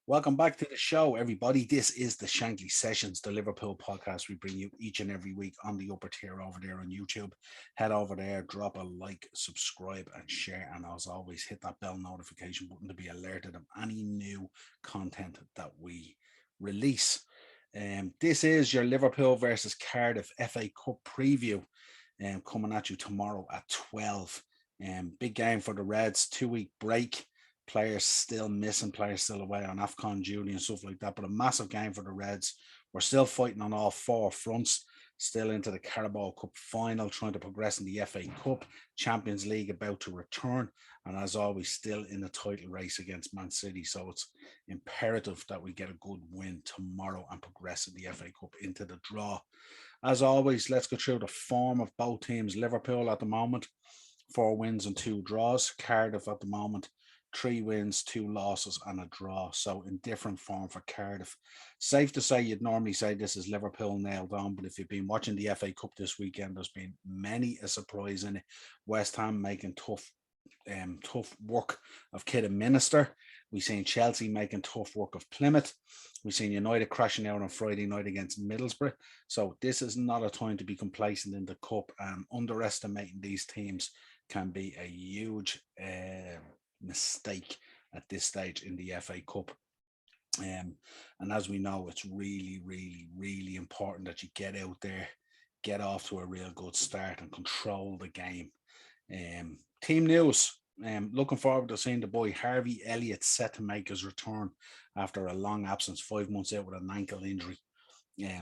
Welcome back to the show, everybody. This is the Shankly Sessions, the Liverpool podcast we bring you each and every week on the upper tier over there on YouTube. Head over there, drop a like, subscribe, and share. And as always, hit that bell notification button to be alerted of any new content that we release. This is your Liverpool versus Cardiff FA Cup preview coming at you tomorrow at 12. Big game for the Reds, 2 week break. Players still missing, players still away on AFCON duty and stuff like that. But a massive game for the Reds. We're still fighting on all four fronts, still into the Carabao Cup final, trying to progress in the FA Cup, Champions League about to return, and as always, still in the title race against Man City. So it's imperative that we get a good win tomorrow and progress in the FA Cup into the draw. As always, let's go through the form of both teams. Liverpool at the moment, 4 wins and 2 draws. Cardiff at the moment, 3 wins, 2 losses, and a draw. So in different form for Cardiff. Safe to say you'd normally say this is Liverpool nailed on, but if you've been watching the FA Cup this weekend, there's been many a surprise in it. West Ham making tough work of Kidderminster. We've seen Chelsea making tough work of Plymouth. We've seen United crashing out on Friday night against Middlesbrough. So this is not a time to be complacent in the cup, and underestimating these teams can be a huge mistake at this stage in the FA Cup. And as we know, it's really, really, really important that you get out there, get off to a real good start and control the game. Team news. Looking forward to seeing the boy Harvey Elliott set to make his return after a long absence, 5 months out with an ankle injury.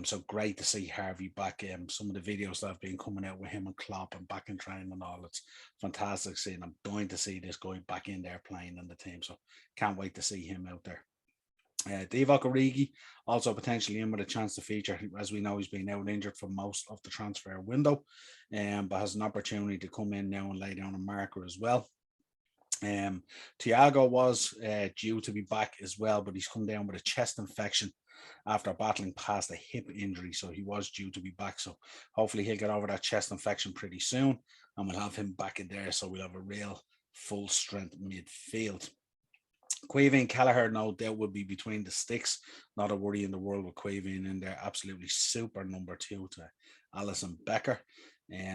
So great to see Harvey back. Some of the videos that have been coming out with him and Klopp and back in training and all, it's fantastic seeing. I'm dying to see this guy back in there playing in the team. So can't wait to see him out there. Divock Origi also potentially in with a chance to feature. As we know, he's been out injured for most of the transfer window, but has an opportunity to come in now and lay down a marker as well. Thiago was due to be back as well, but he's come down with a chest infection after battling past a hip injury. So he was due to be back. So hopefully he'll get over that chest infection pretty soon, and we'll have him back in there. So we'll have a real full strength midfield. Quavin Kelleher, no doubt, would be between the sticks. Not a worry in the world with Quavin in there. Absolutely super number 2 to Alisson Becker.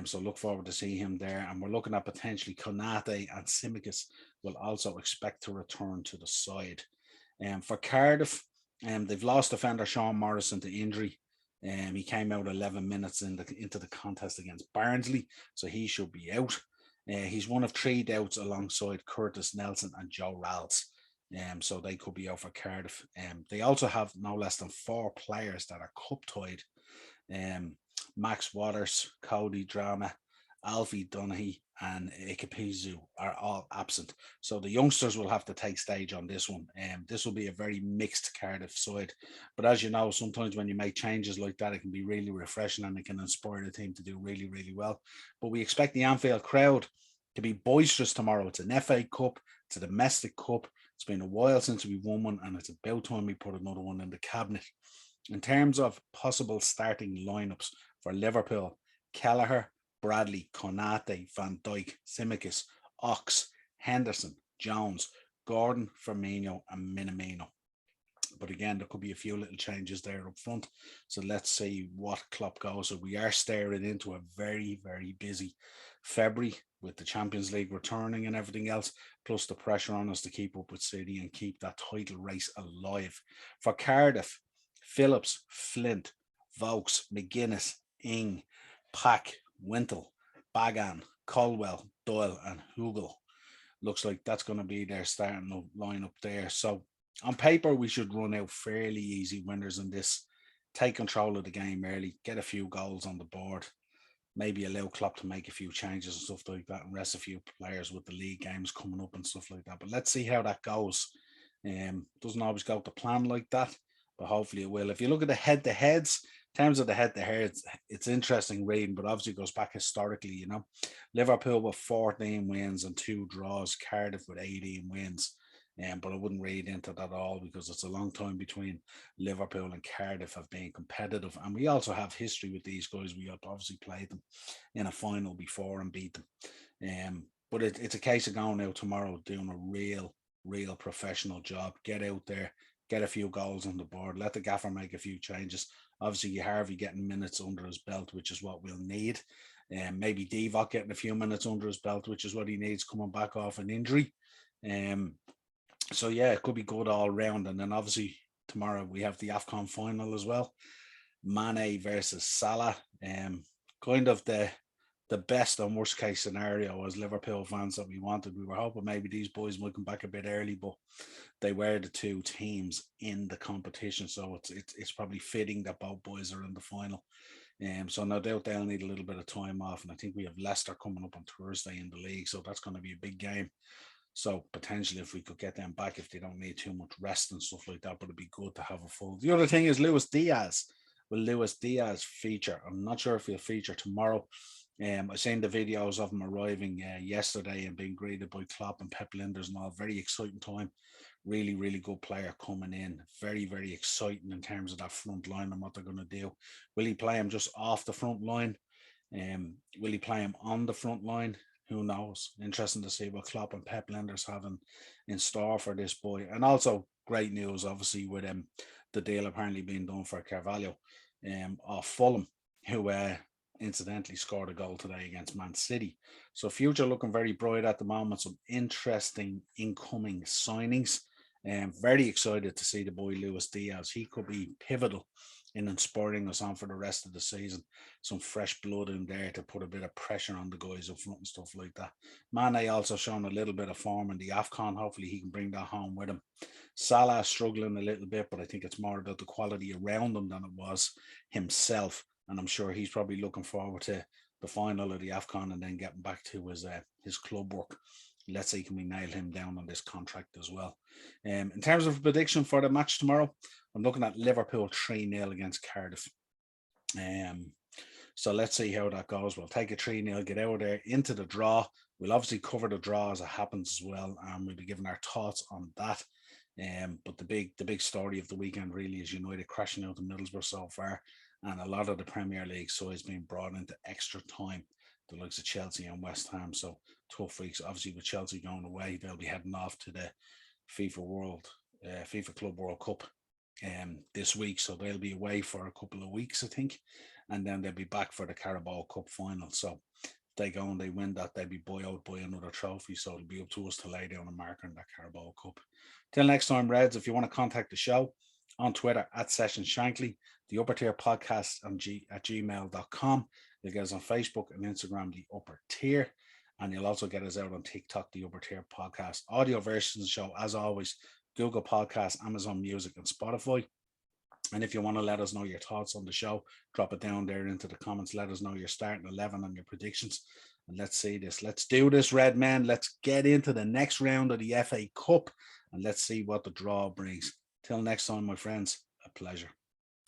So look forward to see him there. And we're looking at potentially Konate and Simicus will also expect to return to the side. For Cardiff, they've lost defender Sean Morrison to injury. He came out 11 minutes into the contest against Barnsley, so he should be out. He's one of 3 doubts alongside Curtis Nelson and Joe Ralls. So they could be out for Cardiff. They also have no less than 4 players that are cup tied. Max Waters, Cody Drama, Alfie Donaghy, and Ikepizu are all absent. So the youngsters will have to take stage on this one. This will be a very mixed Cardiff side. But as you know, sometimes when you make changes like that, it can be really refreshing and it can inspire the team to do really, really well. But we expect the Anfield crowd to be boisterous tomorrow. It's an FA Cup. It's a domestic cup. It's been a while since we won one, and it's about time we put another one in the cabinet. In terms of possible starting lineups for Liverpool, Kelleher, Bradley, Konate, Van Dijk, Simicus, Ox, Henderson, Jones, Gordon, Firmino, and Minamino. But again, there could be a few little changes there up front. So let's see what Klopp goes. So we are staring into a very, very busy February with the Champions League returning and everything else, plus the pressure on us to keep up with City and keep that title race alive. For Cardiff, Phillips, Flint, Vokes, McGuinness, Ing, Pack, Wintle, Bagan, Colwell, Doyle, and Hugel. Looks like that's going to be their starting lineup there. So on paper, we should run out fairly easy winners in this. Take control of the game early, get a few goals on the board, maybe allow Klopp to make a few changes and stuff like that, and rest a few players with the league games coming up and stuff like that. But let's see how that goes. Doesn't always go to plan like that, but hopefully it will. If you look at the head-to-heads, in terms of the head-to-heads, it's interesting reading, but obviously it goes back historically, you know. Liverpool with 14 wins and 2 draws, Cardiff with 18 wins. But I wouldn't read into that at all because it's a long time between Liverpool and Cardiff have been competitive. And we also have history with these guys. We have obviously played them in a final before and beat them. But it's a case of going out tomorrow, doing a real professional job. Get out there, get a few goals on the board, let the gaffer make a few changes. Obviously, Harvey getting minutes under his belt, which is what we'll need. And maybe Divock getting a few minutes under his belt, which is what he needs coming back off an injury. So yeah, it could be good all round. And then obviously tomorrow we have the AFCON final as well. Mane versus Salah. Kind of the best and worst case scenario as Liverpool fans that we wanted. We were hoping maybe these boys might come back a bit early, but they were the two teams in the competition, so it's probably fitting that both boys are in the final. So no doubt they'll need a little bit of time off, and I think we have Leicester coming up on Thursday in the league, so that's going to be a big game. So potentially, if we could get them back, if they don't need too much rest and stuff like that, but it'd be good to have a full. The other thing is Luis Diaz. Will Luis Diaz feature? I'm not sure if he'll feature tomorrow. I've seen the videos of him arriving yesterday and being greeted by Klopp and Pep Linders and all. Very exciting time. Really, really good player coming in. Very, very exciting in terms of that front line and what they're going to do. Will he play him just off the front line? Will he play him on the front line? Who knows? Interesting to see what Klopp and Pep Linders have in store for this boy. And also great news, obviously, with the deal apparently being done for Carvalho of Fulham, who incidentally scored a goal today against Man City. So future looking very bright at the moment. Some interesting incoming signings. Very excited to see the boy Luis Diaz. He could be pivotal in inspiring us on for the rest of the season. Some fresh blood in there to put a bit of pressure on the guys up front and stuff like that. Mane also shown a little bit of form in the AFCON. Hopefully he can bring that home with him. Salah struggling a little bit, but I think it's more about the quality around him than it was himself. And I'm sure he's probably looking forward to the final of the AFCON and then getting back to his club work. Let's see, can we nail him down on this contract as well? In terms of prediction for the match tomorrow, I'm looking at Liverpool 3-0 against Cardiff. So let's see how that goes. We'll take a 3-0, get out of there into the draw. We'll obviously cover the draw as it happens as well, and we'll be giving our thoughts on that. But the big story of the weekend really is United crashing out of Middlesbrough so far, and a lot of the Premier League sides being brought into extra time, the likes of Chelsea and West Ham. So tough weeks. Obviously, with Chelsea going away, they'll be heading off to the FIFA Club World Cup this week. So they'll be away for a couple of weeks, I think, and then they'll be back for the Carabao Cup final. So if they go and they win that, they'll be buoyed by another trophy. So it'll be up to us to lay down a marker in that Carabao Cup. Till next time, Reds, if you want to contact the show on Twitter at Session Shankly, the Upper Tier Podcast at gmail.com. You'll get us on Facebook and Instagram, the Upper Tier. And you'll also get us out on TikTok, the Upper Tier Podcast. Audio versions of the show, as always, Google Podcasts, Amazon Music, and Spotify. And if you want to let us know your thoughts on the show, drop it down there into the comments. Let us know your starting 11 and your predictions. And let's see this. Let's do this, Red Men. Let's get into the next round of the FA Cup. And let's see what the draw brings. Till next time, my friends, a pleasure.